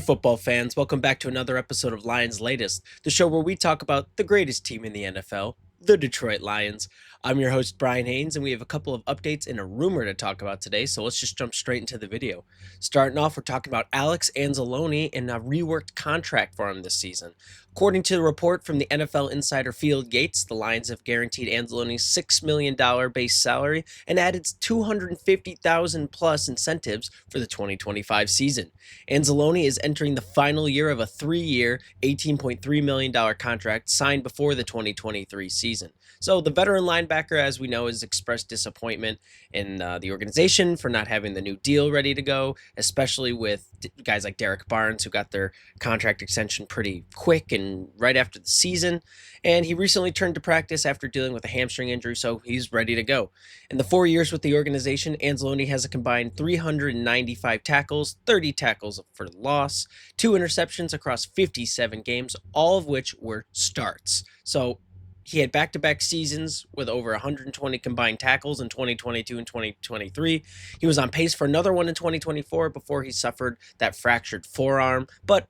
Football fans, welcome back to another episode of Lions Latest, the show where we talk about the greatest team in the NFL, the Detroit Lions. I'm your host, Bryan Hanes, and we have a couple of updates and a rumor to talk about today, so let's just jump straight into the video. Starting off, we're talking about Alex Anzalone and a reworked contract for him this season. According to the report from the NFL insider Field Gates, the Lions have guaranteed Anzalone's $6 million base salary and added 250,000 plus incentives for the 2025 season. Anzalone is entering the final year of a 3-year, $18.3 million contract signed before the 2023 season. So the veteran linebacker, as we know, has expressed disappointment in the organization for not having the new deal ready to go, especially with guys like Derek Barnes, who got their contract extension pretty quick and right after the season. And he recently turned to practice after dealing with a hamstring injury, so he's ready to go. In the 4 years with the organization, Anzalone has a combined 395 tackles, 30 tackles for loss, 2 interceptions across 57 games, all of which were starts. So he had back-to-back seasons with over 120 combined tackles in 2022 and 2023. He was on pace for another one in 2024 before he suffered that fractured forearm. But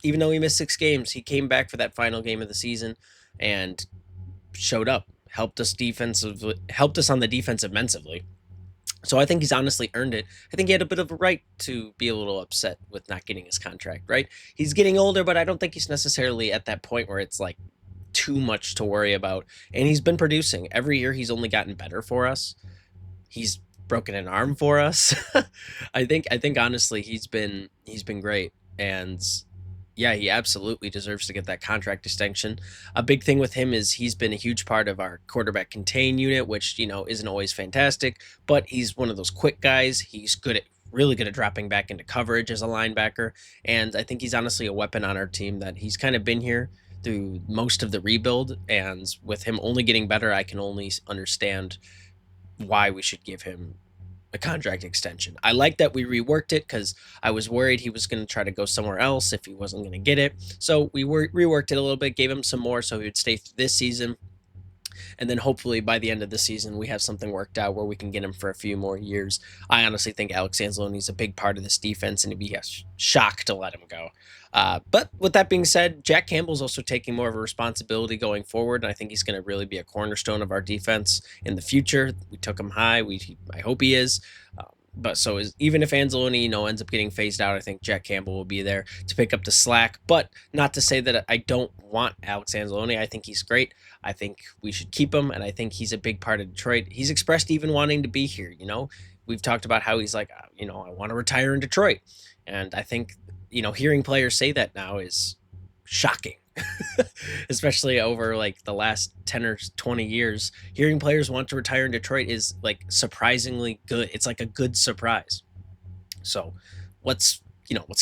even though he missed 6 games, he came back for that final game of the season and showed up, helped us on the defense immensely. So I think he's honestly earned it. I think he had a bit of a right to be a little upset with not getting his contract, right? He's getting older, but I don't think he's necessarily at that point where it's like too much to worry about. And he's been producing. Every year he's only gotten better for us. He's broken an arm for us. I think honestly he's been great. And yeah, he absolutely deserves to get that contract extension. A big thing with him is he's been a huge part of our quarterback contain unit, which, isn't always fantastic, but he's one of those quick guys. He's really good at dropping back into coverage as a linebacker. And I think he's honestly a weapon on our team that he's kind of been here through most of the rebuild. And with him only getting better, I can only understand why we should give him a contract extension. I like that we reworked it because I was worried he was going to try to go somewhere else if he wasn't going to get it. So we reworked it a little bit, gave him some more so he would stay through this season. And then hopefully by the end of the season, we have something worked out where we can get him for a few more years. I honestly think Alex Anzalone is a big part of this defense, and it'd be a shock to let him go. But with that being said, Jack Campbell's also taking more of a responsibility going forward, and I think he's going to really be a cornerstone of our defense in the future. We took him high. I hope he is. Even if Anzalone, ends up getting phased out, I think Jack Campbell will be there to pick up the slack. But not to say that I don't want Alex Anzalone. I think he's great. I think we should keep him, and I think he's a big part of Detroit. He's expressed even wanting to be here. We've talked about how he's like, I want to retire in Detroit, and I think hearing players say that now is shocking. Especially over like the last 10 or 20 years, hearing players want to retire in Detroit is like surprisingly good. It's like a good surprise. So let's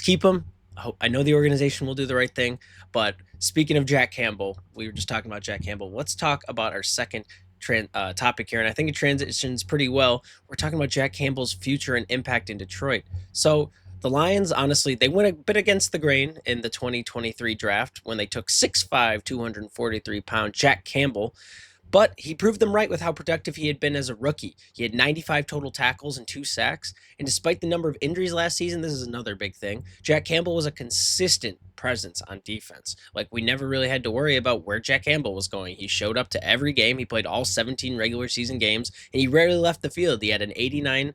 keep him. I know the organization will do the right thing. But speaking of Jack Campbell, we were just talking about Jack Campbell. Let's talk about our second topic here, and I think it transitions pretty well. We're talking about Jack Campbell's future and impact in Detroit. So the Lions, honestly, they went a bit against the grain in the 2023 draft when they took 6'5", 243-pound Jack Campbell. But he proved them right with how productive he had been as a rookie. He had 95 total tackles and 2 sacks. And despite the number of injuries last season, this is another big thing, Jack Campbell was a consistent presence on defense. Like, we never really had to worry about where Jack Campbell was going. He showed up to every game. He played all 17 regular season games, and he rarely left the field. He had an 89%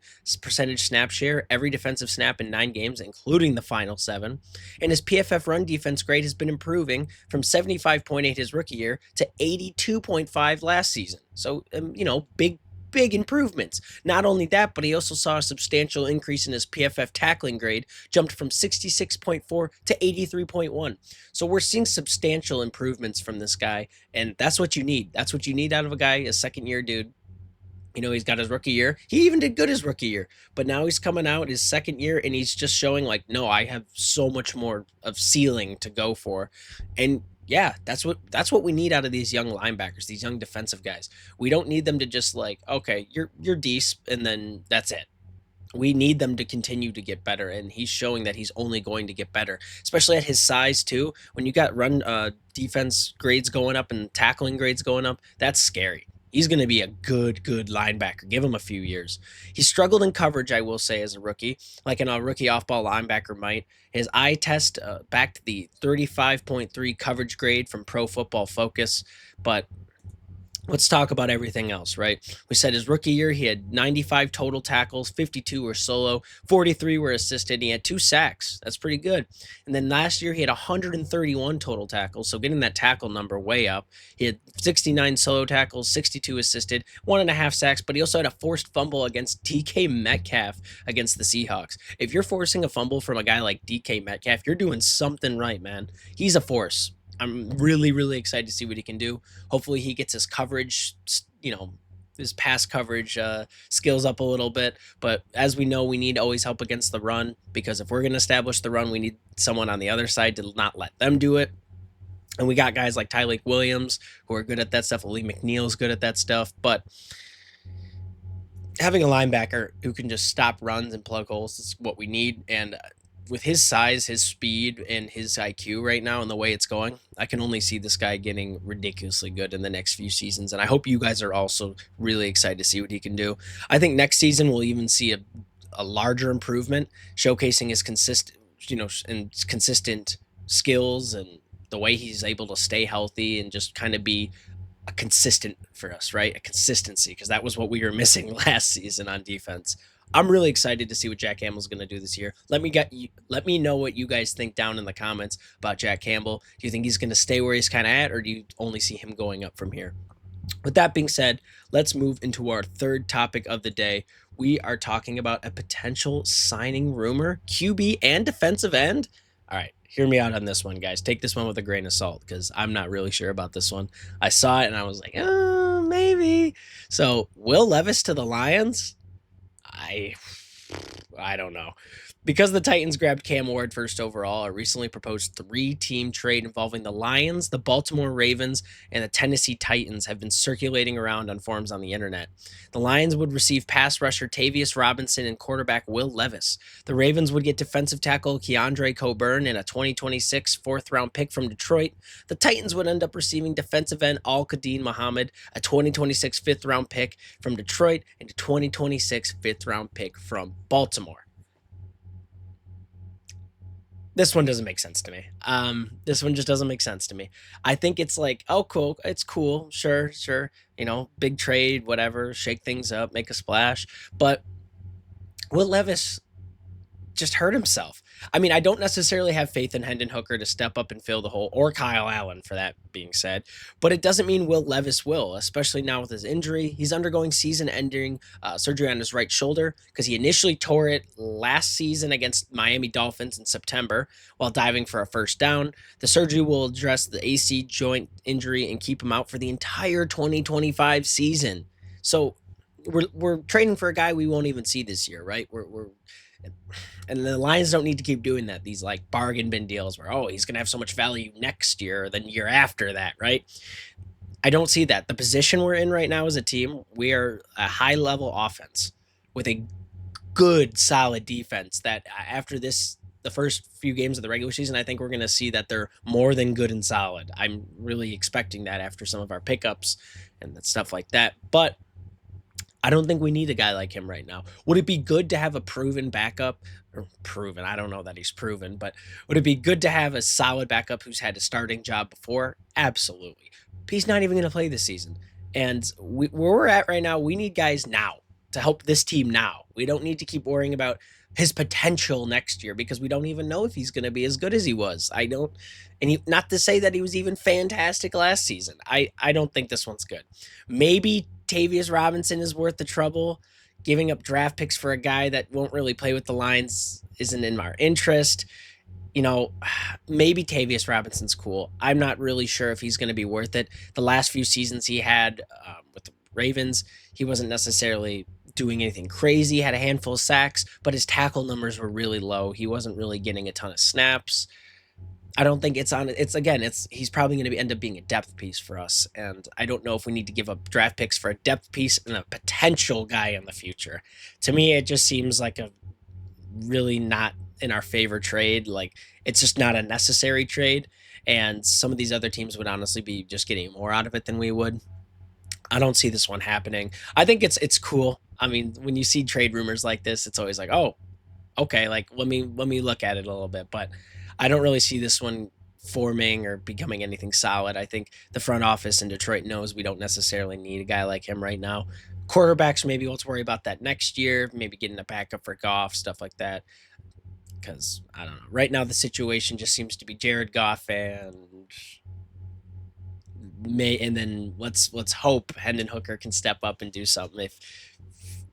snap share every defensive snap in 9 games, including the final 7. And his PFF run defense grade has been improving from 75.8 his rookie year to 82.5 last season. So, big improvements. Not only that, but he also saw a substantial increase in his PFF tackling grade, jumped from 66.4 to 83.1. So we're seeing substantial improvements from this guy, and that's what you need. That's what you need out of a guy, a second-year dude. He's got his rookie year. He even did good his rookie year, but now he's coming out his second year, and he's just showing like, no, I have so much more of ceiling to go for. And yeah, that's what we need out of these young linebackers, these young defensive guys. We don't need them to just like, okay, you're decent, and then that's it. We need them to continue to get better, and he's showing that he's only going to get better, especially at his size too. When you got run defense grades going up and tackling grades going up, that's scary. He's going to be a good linebacker. Give him a few years. He struggled in coverage, I will say, as a rookie, like a rookie off-ball linebacker might. His eye test backed the 35.3 coverage grade from Pro Football Focus, but let's talk about everything else, right? We said his rookie year, he had 95 total tackles, 52 were solo, 43 were assisted. He had 2 sacks. That's pretty good. And then last year, he had 131 total tackles. So getting that tackle number way up. He had 69 solo tackles, 62 assisted, 1.5 sacks, but he also had a forced fumble against DK Metcalf against the Seahawks. If you're forcing a fumble from a guy like DK Metcalf, you're doing something right, man. He's a force. I'm really excited to see what he can do. Hopefully he gets his coverage, his pass coverage skills up a little bit. But as we know, we need always help against the run, because if we're going to establish the run, we need someone on the other side to not let them do it. And we got guys like Tyleik Williams who are good at that stuff. Lee McNeil's good at that stuff. But having a linebacker who can just stop runs and plug holes is what we need. And with his size, his speed, and his IQ right now and the way it's going, I can only see this guy getting ridiculously good in the next few seasons. And I hope you guys are also really excited to see what he can do. I think next season we'll even see a larger improvement, showcasing his consistent skills and the way he's able to stay healthy and just kind of be a consistent for us, right? A consistency, because that was what we were missing last season on defense. I'm really excited to see what Jack Campbell's going to do this year. Let me know what you guys think down in the comments about Jack Campbell. Do you think he's going to stay where he's kind of at, or do you only see him going up from here? With that being said, let's move into our third topic of the day. We are talking about a potential signing rumor, QB and defensive end. All right, hear me out on this one, guys. Take this one with a grain of salt, because I'm not really sure about this one. I saw it and I was like, maybe. So, Will Levis to the Lions? I don't know. Because the Titans grabbed Cam Ward first overall, a recently proposed 3-team trade involving the Lions, the Baltimore Ravens, and the Tennessee Titans have been circulating around on forums on the internet. The Lions would receive pass rusher Tavius Robinson and quarterback Will Levis. The Ravens would get defensive tackle Keandre Coburn and a 2026 fourth-round pick from Detroit. The Titans would end up receiving defensive end Al-Qadim Muhammad, a 2026 fifth-round pick from Detroit, and a 2026 fifth-round pick from Baltimore. This one doesn't make sense to me. This one just doesn't make sense to me. I think it's like, oh, cool. It's cool. Sure. Big trade, whatever, shake things up, make a splash. But Will Levis just hurt himself. I mean, I don't necessarily have faith in Hendon Hooker to step up and fill the hole, or Kyle Allen, for that being said. But it doesn't mean Will Levis will, especially now with his injury. He's undergoing season-ending surgery on his right shoulder, because he initially tore it last season against Miami Dolphins in September while diving for a first down. The surgery will address the AC joint injury and keep him out for the entire 2025 season. So we're trading for a guy we won't even see this year, right? And the Lions don't need to keep doing that. These like bargain bin deals where, oh, he's going to have so much value next year than year after that, right? I don't see that. The position we're in right now as a team, we are a high level offense with a good, solid defense that after the first few games of the regular season, I think we're going to see that they're more than good and solid. I'm really expecting that after some of our pickups and stuff like that. But I don't think we need a guy like him right now. Would it be good to have a proven backup? Or proven, I don't know that he's proven, but would it be good to have a solid backup who's had a starting job before? Absolutely. But he's not even going to play this season. And where we're at right now, we need guys now to help this team now. We don't need to keep worrying about his potential next year, because we don't even know if he's going to be as good as he was. Not to say that he was even fantastic last season. I don't think this one's good. Maybe Tavius Robinson is worth the trouble. Giving up draft picks for a guy that won't really play with the Lions isn't in our interest. Maybe Tavius Robinson's cool. I'm not really sure if he's going to be worth it. The last few seasons he had with the Ravens, he wasn't necessarily doing anything crazy. He had a handful of sacks, but his tackle numbers were really low. He wasn't really getting a ton of snaps. I don't think he's probably going to end up being a depth piece for us. And I don't know if we need to give up draft picks for a depth piece and a potential guy in the future. To me, it just seems like a really not in our favor trade. Like, it's just not a necessary trade. And some of these other teams would honestly be just getting more out of it than we would. I don't see this one happening. I think it's cool. I mean, when you see trade rumors like this, it's always like, oh, okay, like let me look at it a little bit. But I don't really see this one forming or becoming anything solid. I think the front office in Detroit knows we don't necessarily need a guy like him right now. Quarterbacks, maybe let's worry about that next year. Maybe getting a backup for Goff, stuff like that. Because I don't know. Right now, the situation just seems to be Jared Goff and then let's hope Hendon Hooker can step up and do something if,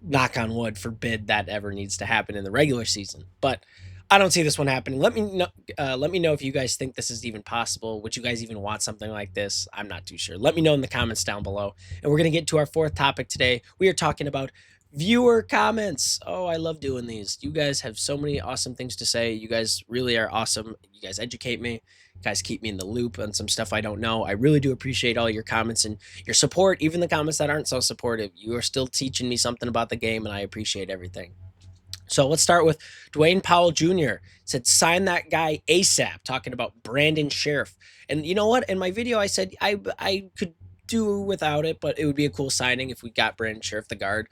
knock on wood, forbid that ever needs to happen in the regular season. But I don't see this one happening. Let me know if you guys think this is even possible. Would you guys even want something like this? I'm not too sure. Let me know in the comments down below. And we're gonna get to our fourth topic today. We are talking about viewer comments. Oh, I love doing these. You guys have so many awesome things to say. You guys really are awesome. You guys educate me. You guys keep me in the loop on some stuff I don't know. I really do appreciate all your comments and your support, even the comments that aren't so supportive. You are still teaching me something about the game, and I appreciate everything. So let's start with Dwayne Powell Jr. said, sign that guy ASAP, talking about Brandon Sheriff. And you know what? In my video, I said I could do without it, but it would be a cool signing if we got Brandon Sheriff, the guard.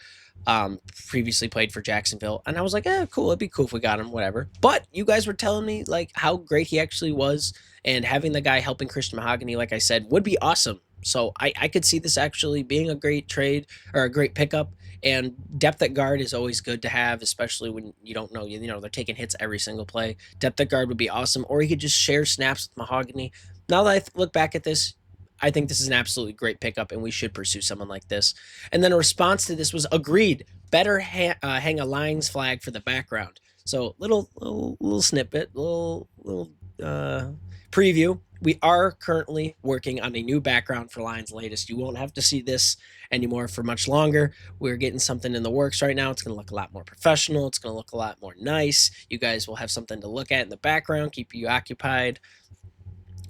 Previously played for Jacksonville. And I was like, cool. It'd be cool if we got him, whatever. But you guys were telling me like how great he actually was. And having the guy helping Christian Mahogany, like I said, would be awesome. So I could see this actually being a great trade or a great pickup. And depth at guard is always good to have, especially when you don't know, they're taking hits every single play. Depth at guard would be awesome. Or he could just share snaps with Mahogany. Now that I look back at this, I think this is an absolutely great pickup, and we should pursue someone like this. And then a response to this was agreed. Better hang a Lions flag for the background. So little snippet, little preview. We are currently working on a new background for Lions Latest. You won't have to see this anymore for much longer. We're getting something in the works right now. It's going to look a lot more professional. It's going to look a lot more nice. You guys will have something to look at in the background, keep you occupied.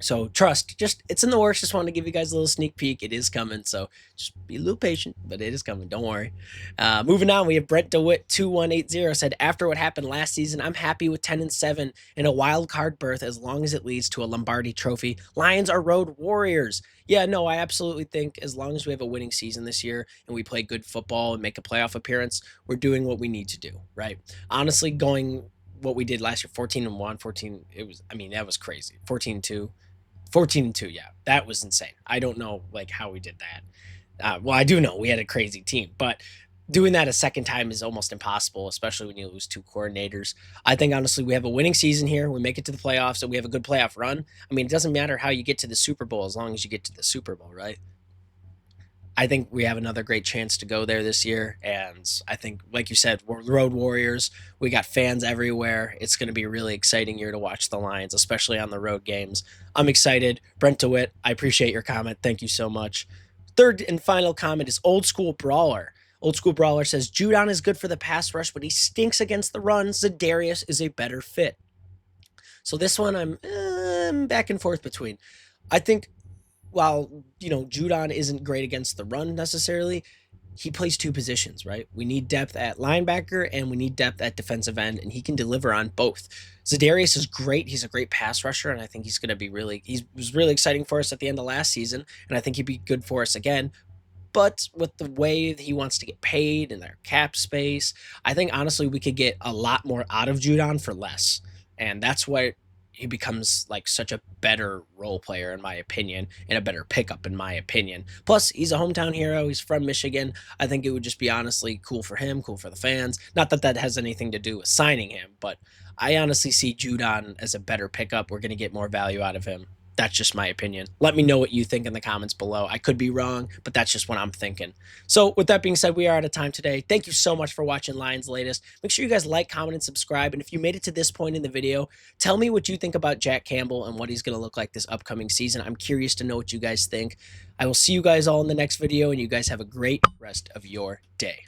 So trust, it's in the works. Just wanted to give you guys a little sneak peek. It is coming, so just be a little patient, but it is coming. Don't worry. Moving on, we have Brent DeWitt 2180 said, after what happened last season, I'm happy with 10-7 in a wild card berth as long as it leads to a Lombardi Trophy. Lions are road warriors. Yeah, no, I absolutely think as long as we have a winning season this year and we play good football and make a playoff appearance, we're doing what we need to do, right? Honestly, going what we did last year, 14-1, 14, that was crazy. 14-2. 14-2, yeah, that was insane. I don't know like how we did that. Well, I do know we had a crazy team, but doing that a second time is almost impossible, especially when you lose two coordinators. I think honestly we have a winning season here. We make it to the playoffs, and we have a good playoff run. I mean, it doesn't matter how you get to the Super Bowl as long as you get to the Super Bowl, right? I think we have another great chance to go there this year. And I think, like you said, we're road warriors. We got fans everywhere. It's going to be a really exciting year to watch the Lions, especially on the road games. I'm excited. Brent DeWitt, I appreciate your comment. Thank you so much. Third and final comment is Old School Brawler. Old School Brawler says, Judon is good for the pass rush, but he stinks against the run. Za'Darius is a better fit. So this one I'm back and forth between. I think while Judon isn't great against the run necessarily, he plays two positions, right? We need depth at linebacker and we need depth at defensive end, and he can deliver on both. Za'Darius is great. He's a great pass rusher, and I think he's going to be he was really exciting for us at the end of last season, and I think he'd be good for us again. But with the way that he wants to get paid and their cap space, I think honestly we could get a lot more out of Judon for less. And that's what he becomes like such a better role player in my opinion, and a better pickup in my opinion. Plus he's a hometown hero. He's from Michigan. I think it would just be honestly cool for him, cool for the fans. Not that that has anything to do with signing him, but I honestly see Judon as a better pickup. We're going to get more value out of him. That's just my opinion. Let me know what you think in the comments below. I could be wrong, but that's just what I'm thinking. So with that being said, we are out of time today. Thank you so much for watching Lions Latest. Make sure you guys like, comment, and subscribe. And if you made it to this point in the video, tell me what you think about Jack Campbell and what he's going to look like this upcoming season. I'm curious to know what you guys think. I will see you guys all in the next video, and you guys have a great rest of your day.